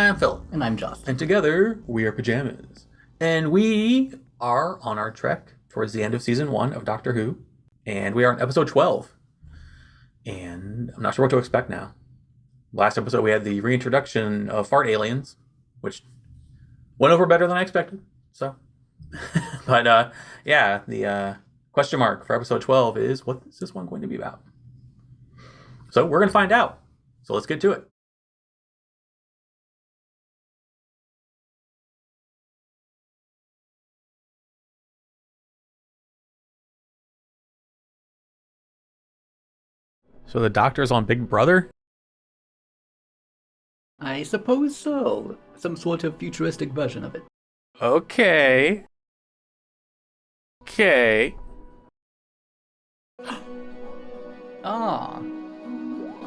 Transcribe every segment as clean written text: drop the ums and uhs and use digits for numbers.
I'm Phil. And I'm Josh. And together, we are Pajamas. And we are on our trek towards the end of season 1 of Doctor Who. And we are on episode 12. And I'm not sure what to expect now. Last episode, we had the reintroduction of fart aliens, which went over better than I expected. So, but yeah, the question mark for episode 12 is, what is this one going to be about? So we're going to find out. So let's get to it. So the Doctor's on Big Brother? I suppose so. Some sort of futuristic version of it. Okay. Okay. Ah.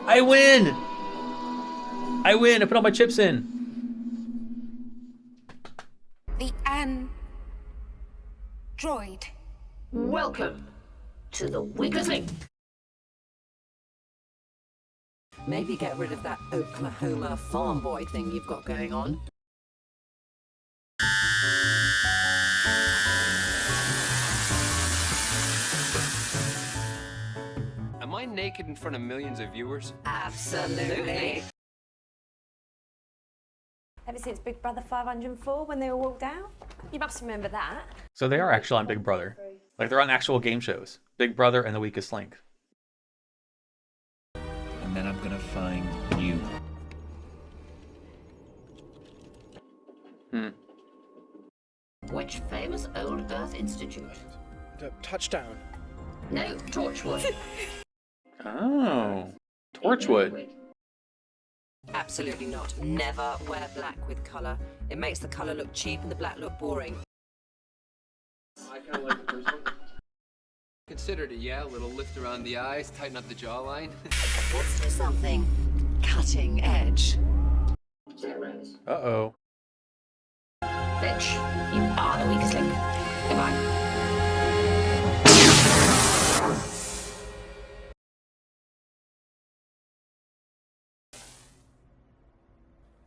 I win! I win! I put all my chips in. The android. Welcome to the weakest link. Maybe get rid of that Oklahoma farm boy thing you've got going on. Am I naked in front of millions of viewers? Absolutely. Ever since Big Brother 504 when they all walked out? You must remember that. So they are actually on Big Brother. Like, they're on actual game shows. Big Brother and The Weakest Link. And then I'm gonna find you. Which famous old Earth Institute? Touchdown. No, Torchwood. Oh. Torchwood. Absolutely not. Never wear black with colour. It makes the colour look cheap and the black look boring. I kind of like the first one. Considered it, yeah. A little lift around the eyes, tighten up the jawline. Let's do something cutting edge. Zeros. Uh-oh. Bitch, you are the weakest link. Goodbye.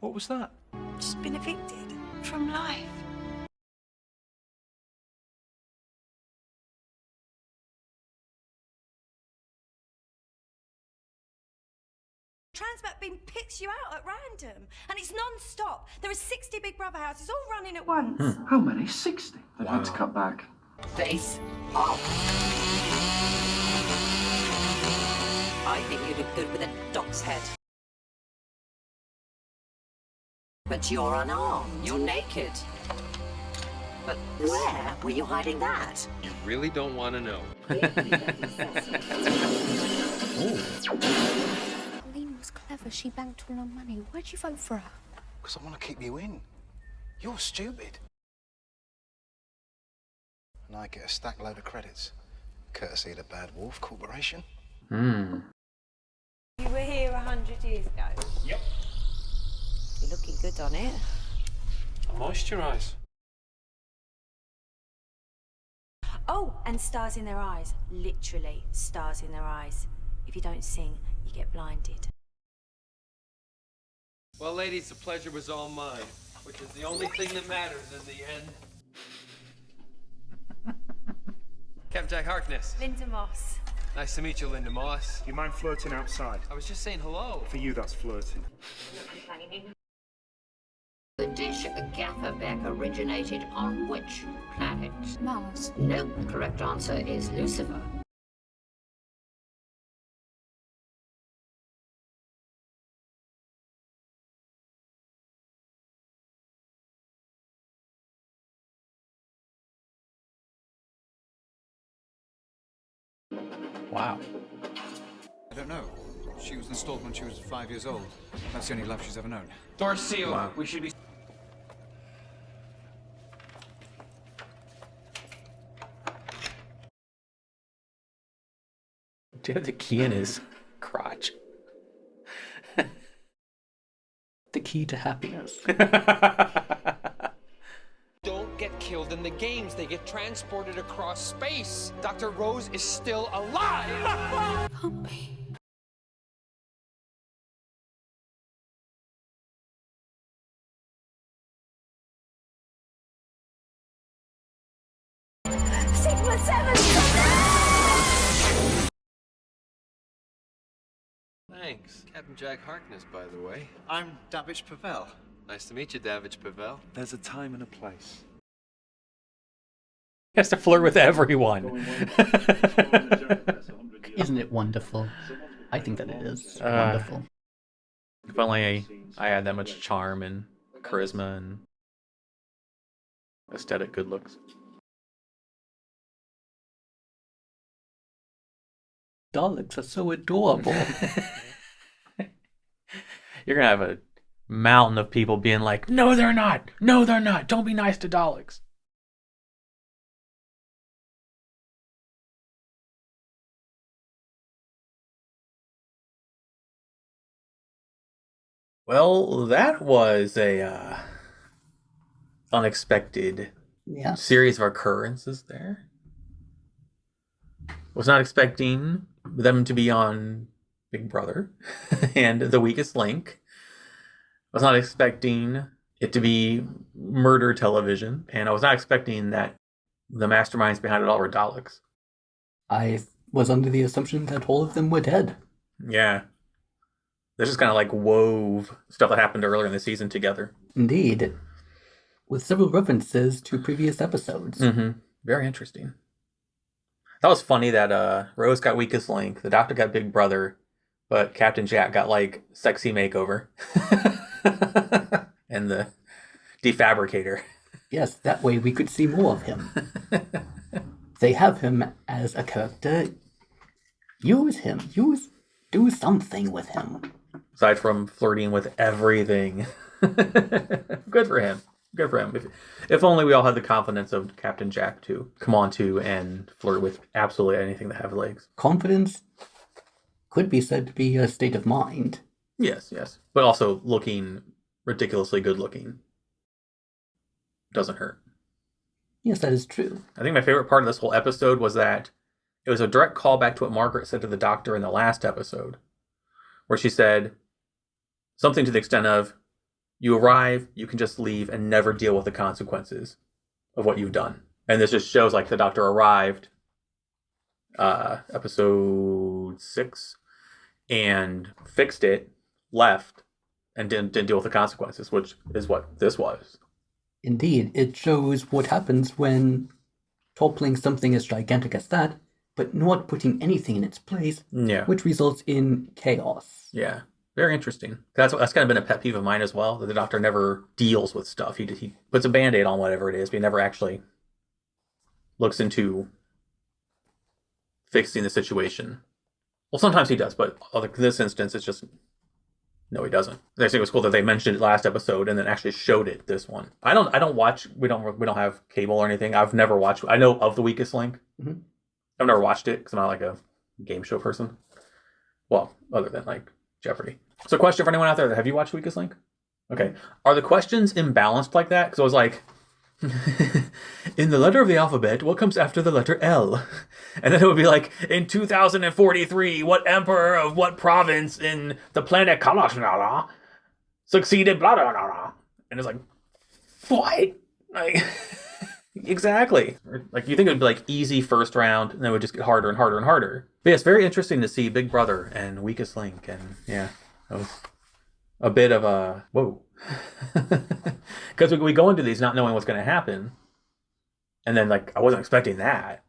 What was that? Just been evicted from life. Transmit beam picks you out at random, and it's non-stop. There are 60 Big Brother houses all running at once. How many? 60. They've had to cut back. Face off. I think you look good with a dog's head. But you're unarmed. You're naked. But where were you hiding that? You really don't want to know. Pauline was clever. She banked all her money. Why'd you vote for her? Because I want to keep you in. You're stupid. And I get a stack load of credits, courtesy of the Bad Wolf Corporation. You were here 100 years ago. Yep. You're looking good on it. Moisturize. Oh, and stars in their eyes. Literally, stars in their eyes. If you don't sing, you get blinded. Well, ladies, the pleasure was all mine, which is the only thing that matters in the end. Captain Jack Harkness. Linda Moss. Nice to meet you, Linda Moss. Do you mind flirting outside? I was just saying hello. For you, that's flirting. The dish Gafferbeck originated on which planet? Mars. Nope, the correct answer is Lucifer. Wow. I don't know. She was installed when she was 5 years old. That's the only love she's ever known. Door sealed. Wow. We should be... Do you have the key in his crotch? The key to happiness. Don't get killed in the games. They get transported across space. Dr. Rose is still alive. Can't be. Thanks. Captain Jack Harkness, by the way. I'm Davidge Pavel. Nice to meet you, Davidge Pavel. There's a time and a place. He has to flirt with everyone. Isn't it wonderful? I think that it is wonderful. If only I had that much charm and charisma and aesthetic good looks. Daleks are so adorable. You're gonna have a mountain of people being like, "No, they're not. No, they're not. Don't be nice to Daleks." Well, that was a unexpected Yeah. series of occurrences there. Was not expecting them to be on Big Brother and The Weakest Link. Was not expecting it to be murder television, and I was not expecting that the masterminds behind it all were Daleks. I was under the assumption that all of them were dead. Yeah. They just kind of like wove stuff that happened earlier in the season together. Indeed. With several references to previous episodes. Mm-hmm. Very interesting. That was funny that Rose got Weakest Link, the Doctor got Big Brother, but Captain Jack got like Sexy Makeover. And the Defabricator. Yes, that way we could see more of him. They have him as a character. Use him. Do something with him. Aside from flirting with everything. Good for him. Good for him. If only we all had the confidence of Captain Jack to come on to and flirt with absolutely anything that have legs. Confidence could be said to be a state of mind. Yes. But also looking ridiculously good looking doesn't hurt. Yes, that is true. I think my favorite part of this whole episode was that it was a direct callback to what Margaret said to the Doctor in the last episode, where she said something to the extent of, you arrive, you can just leave and never deal with the consequences of what you've done. And this just shows like the Doctor arrived, episode 6, and fixed it, left, and didn't deal with the consequences, which is what this was. Indeed, it shows what happens when toppling something as gigantic as that, but not putting anything in its place, Yeah. which results in chaos. Yeah. Very interesting. That's kind of been a pet peeve of mine as well, that the Doctor never deals with stuff. He puts a Band-Aid on whatever it is, but he never actually looks into fixing the situation. Well, sometimes he does, but in this instance, it's just, no, he doesn't. I think it was cool that they mentioned it last episode and then actually showed it this one. I don't watch, we don't have cable or anything. I've never watched, I know of The Weakest Link. Mm-hmm. I've never watched it because I'm not like a game show person. Well, other than like Jeopardy. So question for anyone out there, have you watched Weakest Link? Okay. Are the questions imbalanced like that? Because I was like, in the letter of the alphabet, what comes after the letter L? And then it would be like, in 2043, what emperor of what province in the planet Kalashnala succeeded blah, blah, blah, blah. And it's like, what? Like, exactly. Like, you think it would be like easy first round, and then it would just get harder and harder and harder. But yeah, it's very interesting to see Big Brother and Weakest Link, and yeah, that was a bit of a whoa. Because we go into these not knowing what's going to happen, and then like I wasn't expecting that.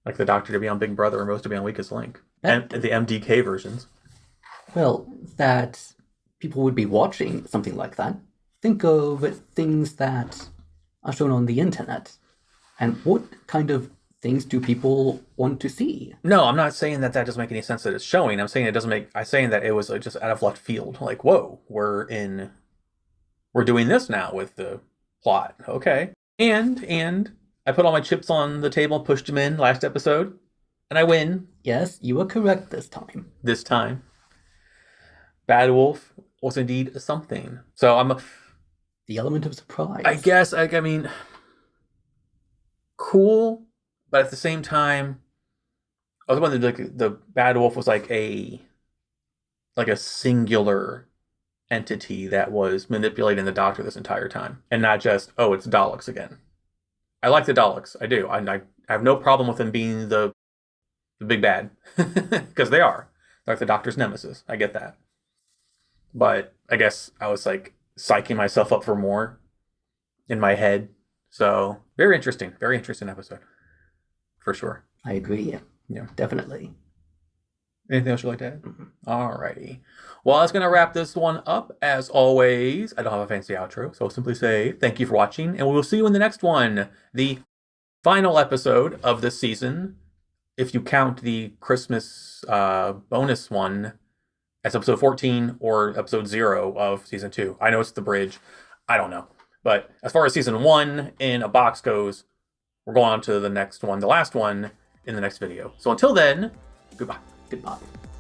Like the Doctor to be on Big Brother and Rose to be on Weakest Link, and the MDK versions. Well, that people would be watching something like that. Think of things that are shown on the internet, and what kind of things do people want to see? No, I'm not saying that doesn't make any sense that it's showing. I'm saying it doesn't make. I'm saying that it was just out of left field. Like, whoa, we're doing this now with the plot. Okay, and I put all my chips on the table, pushed them in last episode, and I win. Yes, you were correct this time. This time, Bad Wolf was indeed something. So I'm the element of surprise. I guess. I mean, cool. But at the same time, I was wondering, like, the Bad Wolf was like a singular entity that was manipulating the Doctor this entire time, and not just, oh, it's Daleks again. I like the Daleks. I do. I have no problem with them being the big bad. Because they are. They're like the Doctor's nemesis. I get that. But I guess I was like psyching myself up for more in my head. So very interesting episode. For sure. I agree. Yeah. Definitely. Anything else you'd like to add? Alrighty. Well, that's going to wrap this one up. As always, I don't have a fancy outro, so I'll simply say thank you for watching, and we will see you in the next one. The final episode of this season, if you count the Christmas bonus one as episode 14 or episode 0 of season 2. I know it's the bridge. I don't know. But as far as season 1 in a box goes, we're going on to the next one, the last one, in the next video. So until then, goodbye. Goodbye.